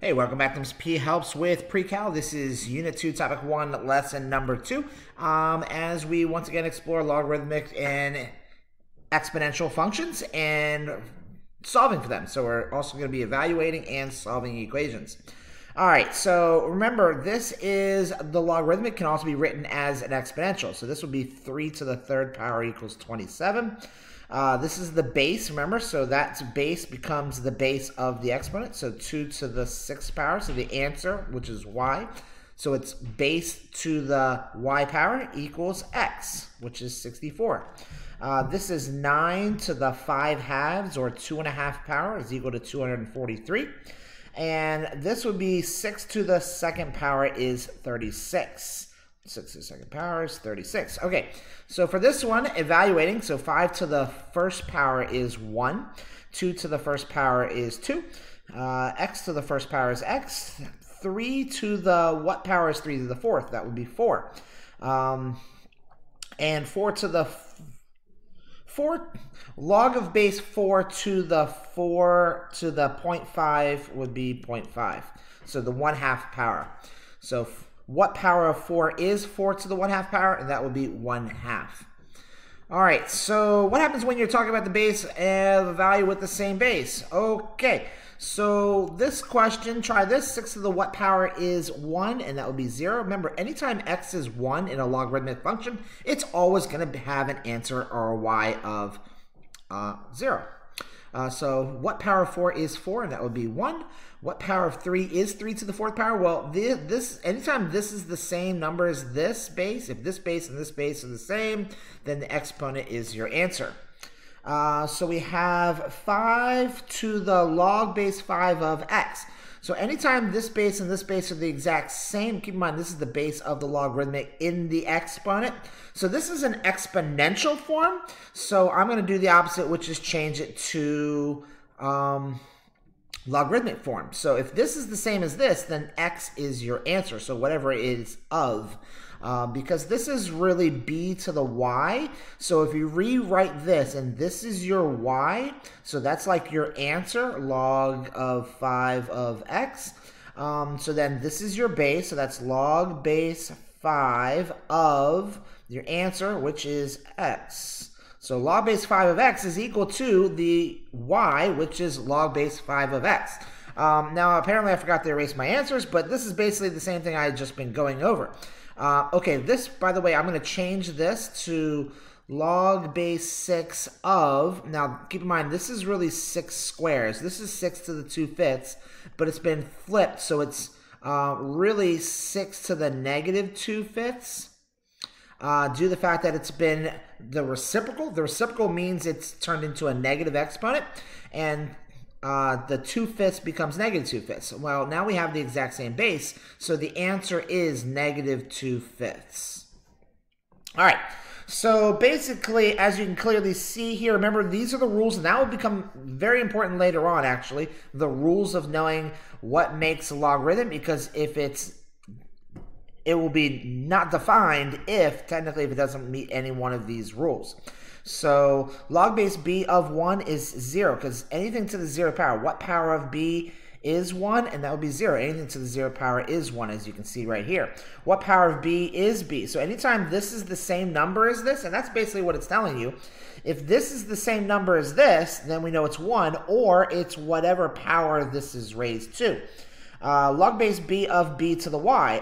Hey, welcome back to Mr. P Helps with Precal. This is Unit 2, Topic 1, Lesson number 2. As we once again explore logarithmic and exponential functions and solving for them. So we're also going to be evaluating and solving equations. All right, so remember, this is the logarithmic can also be written as an exponential. So this would be 3 to the third power equals 27. This is the base, remember, so that base becomes the base of the exponent, so 2 to the 6th power, so the answer, which is y, so it's base to the y power equals x, which is 64. This is 9 to the 5 halves, or 2½ power, is equal to 243. And this would be 6 to the 2nd power is 36. 6 to the 2nd power is 36. Okay, so for this one, evaluating, so 5 to the 1st power is 1. 2 to the 1st power is 2. X to the 1st power is x. 3 to the what power is 3 to the 4th? That would be 4. And 4 to the 4, log of base 4 to the 0.5 would be 0.5. So the 1/2 power. So what power of 4 is 4 to the 1/2 power? And that would be 1/2. All right, so what happens when you're talking about the base of a value with the same base? Okay, so this question, try this. 6 to the what power is 1, and that would be 0. Remember, anytime x is 1 in a logarithmic function, it's always going to have an answer or a y of 0. So what power of 4 is 4, and that would be 1. What power of 3 is 3 to the 4th power? Well, anytime this is the same number as this base, if this base and this base are the same, then the exponent is your answer. So we have 5 to the log base 5 of x. So anytime this base and this base are the exact same, keep in mind this is the base of the logarithmic in the exponent. So this is an exponential form. So I'm going to do the opposite, which is change it to logarithmic form. So if this is the same as this, then x is your answer. So whatever it is of. Because this is really b to the y. So if you rewrite this, and this is your y, so that's like your answer, log of 5 of x. So then this is your base, so that's log base 5 of your answer, which is x. So log base 5 of x is equal to the y, which is log base 5 of x. Now, apparently I forgot to erase my answers, but this is basically the same thing I had just been going over. Okay, this, by the way, I'm going to change this to log base 6 of, now keep in mind, this is really 6 squares. This is 6 to the 2/5, but it's been flipped, so it's really 6 to the negative 2/5. Due to the fact that it's been the reciprocal. The reciprocal means it's turned into a negative exponent, and the 2/5 becomes negative 2/5. Well, now we have the exact same base, so the answer is negative 2/5. All right, so basically, as you can clearly see here, remember, these are the rules, and that will become very important later on, actually, the rules of knowing what makes a logarithm, because if it will be not defined if it doesn't meet any one of these rules. So log base b of 1 is 0, because anything to the 0 power, what power of b is 1? And that would be 0. Anything to the 0 power is 1, as you can see right here. What power of b is b? So anytime this is the same number as this, and that's basically what it's telling you, if this is the same number as this, then we know it's 1, or it's whatever power this is raised to. Log base b of b to the y.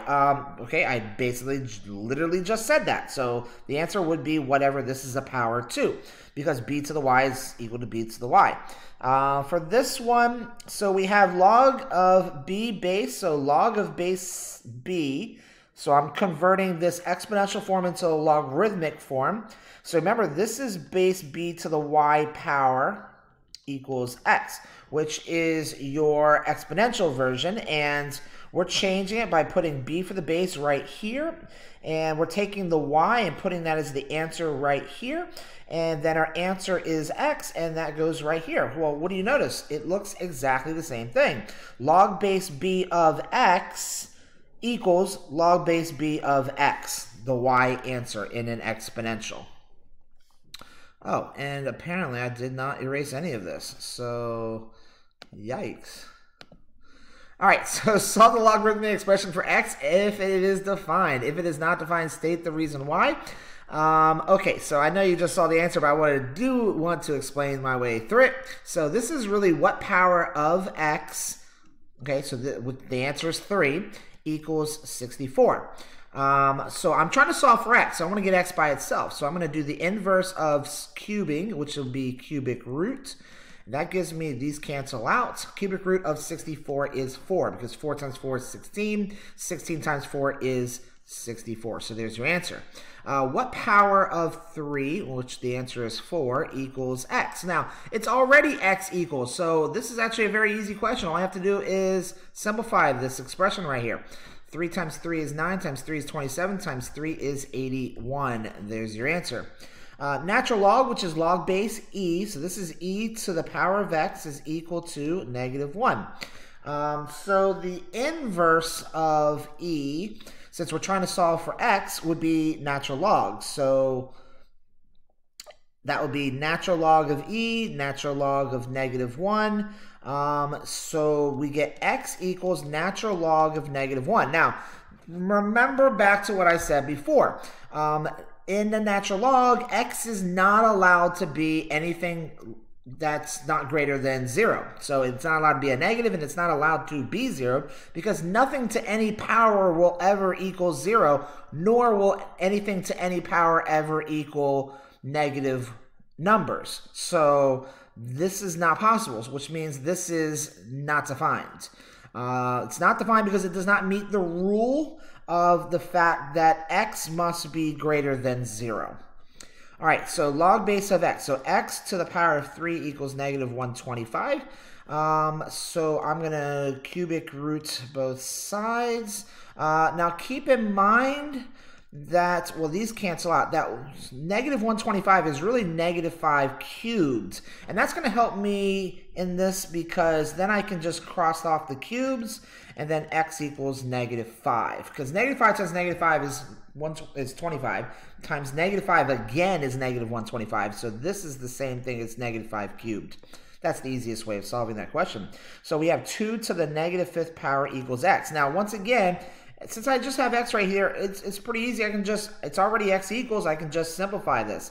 Okay, I basically literally just said that. So the answer would be whatever this is a power to, because b to the y is equal to b to the y. For this one, so we have log of b base, so log of base b. So I'm converting this exponential form into a logarithmic form. So remember, this is base b to the y power equals x, which is your exponential version, and we're changing it by putting b for the base right here, and we're taking the y and putting that as the answer right here, and then our answer is x, and that goes right here. Well, what do you notice? It looks exactly the same thing. Log base b of x equals log base b of x, the y answer in an exponential. Oh, and apparently I did not erase any of this, so yikes. All right, so solve the logarithmic expression for x if it is defined. If it is not defined, state the reason why. Okay, so I know you just saw the answer, but I want to explain my way through it. So this is really what power of x, okay, so the answer is 3, equals 64. So I'm trying to solve for x. So I want to get x by itself. So I'm going to do the inverse of cubing, which will be cubic root. That gives me, these cancel out. Cubic root of 64 is 4, because 4 times 4 is 16. 16 times 4 is 64. So there's your answer. What power of 3, which the answer is 4, equals x? Now, it's already x equals, so this is actually a very easy question. All I have to do is simplify this expression right here. 3 times 3 is 9, times 3 is 27, times 3 is 81. There's your answer. Natural log, which is log base e, so this is e to the power of x is equal to -1. So the inverse of e, since we're trying to solve for x, would be natural log. So that would be natural log of e, natural log of -1. So we get x equals natural log of -1. Now, remember back to what I said before. In the natural log, x is not allowed to be anything that's not greater than 0. So it's not allowed to be a negative, and it's not allowed to be 0, because nothing to any power will ever equal 0, nor will anything to any power ever equal negative numbers. So this is not possible, which means this is not defined. It's not defined because it does not meet the rule of the fact that x must be greater than 0. All right, so log base of x. So x to the power of 3 equals -125. So I'm going to cubic root both sides. Now keep in mind that, well, these cancel out. That -125 is really -5 cubed. And that's going to help me in this, because then I can just cross off the cubes, and then x equals -5. Because -5 times -5 is 25, times -5 again is -125. So this is the same thing as -5 cubed. That's the easiest way of solving that question. So we have 2 to the -5th power equals x. Now, once again, since I just have x right here, it's pretty easy. It's already x equals, I can just simplify this.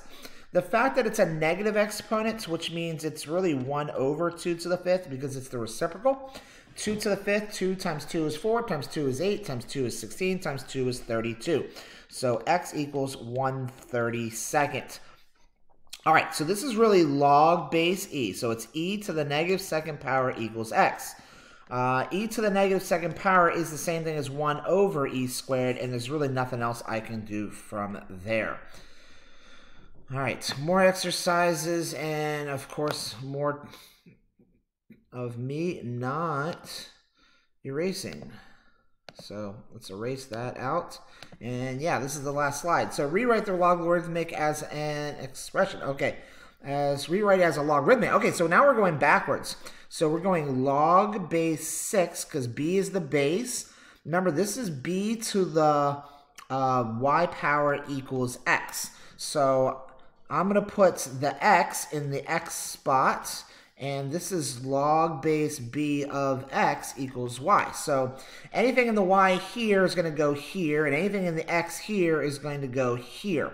The fact that it's a negative exponent, which means it's really 1 over 2 to the 5th, because it's the reciprocal. 2 to the 5th, 2 times 2 is 4, times 2 is 8, times 2 is 16, times 2 is 32. So x equals 1/32. All right, so this is really log base e. So it's e to the -2nd power equals x. E to the -2nd power is the same thing as 1 over e squared, and there's really nothing else I can do from there. All right, more exercises, and of course, more of me not erasing. So let's erase that out. And yeah, this is the last slide. So rewrite the logarithmic as an expression. Okay, rewrite it as a logarithmic. Okay, so now we're going backwards. So we're going log base 6, because b is the base. Remember, this is b to the y power equals x. So I'm going to put the x in the x spot, and this is log base b of x equals y. So anything in the y here is going to go here, and anything in the x here is going to go here.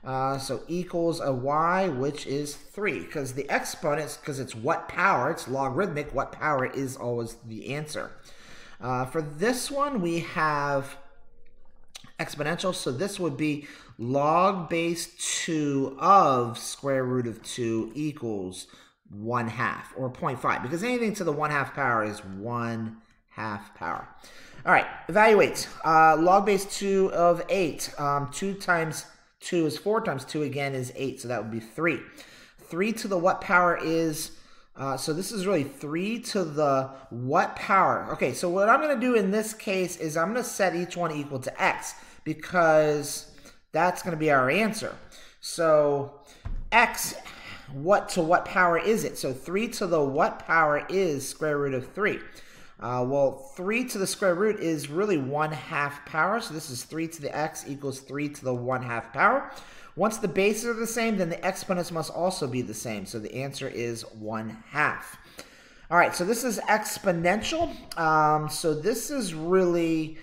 So equals a y, which is 3, because the exponents, because it's what power, it's logarithmic, what power is always the answer. For this one, we have exponential, so this would be log base 2 of square root of 2 equals 1/2, or 0.5, because anything to the 1/2 power is 1/2 power. All right, evaluate. Log base 2 of 8. 2 times 2 is 4, times 2 again is 8, so that would be 3. 3 to the what power is, so this is really 3 to the what power. Okay, so what I'm going to do in this case is I'm going to set each one equal to x, because that's going to be our answer. So x, what to what power is it? So 3 to the what power is square root of 3. Well, 3 to the square root is really 1/2 power. So this is 3 to the x equals 3 to the 1/2 power. Once the bases are the same, then the exponents must also be the same. So the answer is 1/2. All right, so this is exponential. So this is really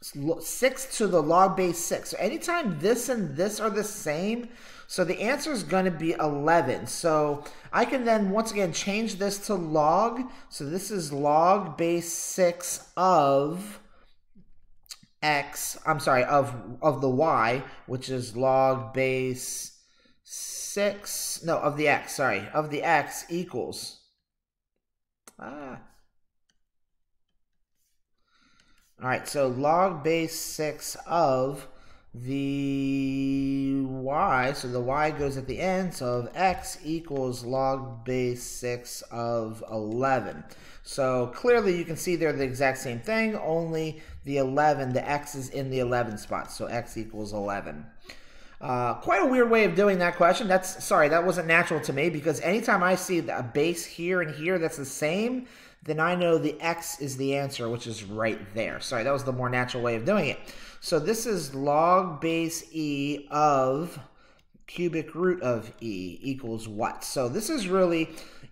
6 to the log base 6. So anytime this and this are the same, so the answer is going to be 11. So I can then once again change this to log. So this is log base 6 of x, I'm sorry, of the y, which is log base 6, no, of the x, sorry, of the x equals, all right, so log base 6 of the y, so the y goes at the end, so of x equals log base 6 of 11. So clearly you can see they're the exact same thing, only the 11, the x is in the 11 spot, so x equals 11. Quite a weird way of doing that question. Sorry, that wasn't natural to me, because anytime I see a base here and here that's the same, then I know the x is the answer, which is right there. Sorry, that was the more natural way of doing it. So this is log base e of cubic root of e equals what? So this is really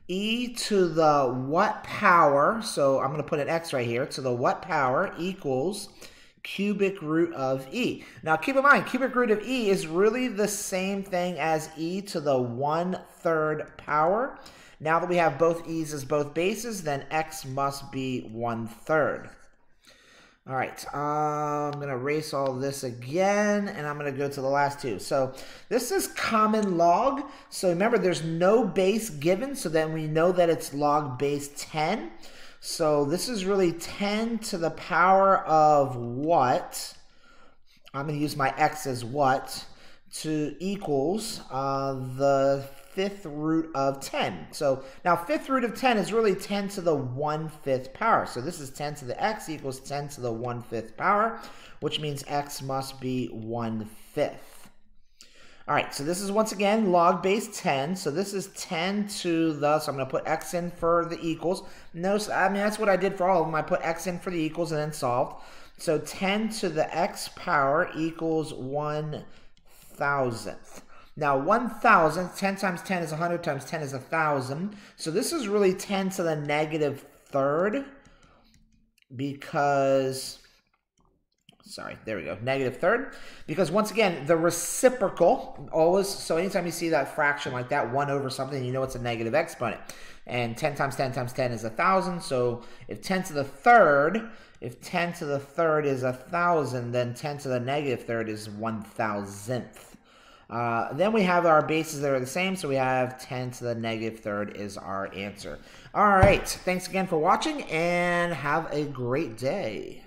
e to the what power, so I'm going to put an x right here, to the what power equals cubic root of e. Now keep in mind, cubic root of e is really the same thing as e to the 1/3 power. Now that we have both e's as both bases, then x must be 1/3. All right, I'm going to erase all this again, and I'm going to go to the last two. So this is common log. So remember, there's no base given, so then we know that it's log base 10. So this is really 10 to the power of what? I'm going to use my x as what to equals the 5th root of 10. So now 5th root of 10 is really 10 to the 1/5 power. So this is 10 to the x equals 10 to the 1/5 power, which means x must be 1/5. All right, so this is once again log base 10. So this is 10 to the, so I'm going to put x in for the equals. Notice, I mean, that's what I did for all of them. I put x in for the equals and then solved. So 10 to the x power equals 1,000th. Now 1,000, 10 times 10 is 100 times 10 is 1,000. So this is really 10 to the -3rd because, sorry, there we go, -3rd. Because once again, the reciprocal always, so anytime you see that fraction like that, 1 over something, you know it's a negative exponent. And 10 times 10 times 10 is 1,000. So if 10 to the 3rd, if 10 to the 3rd is 1,000, then 10 to the -3rd is 1,000th. Then we have our bases that are the same, so we have 10 to the -3rd is our answer. All right, thanks again for watching, and have a great day.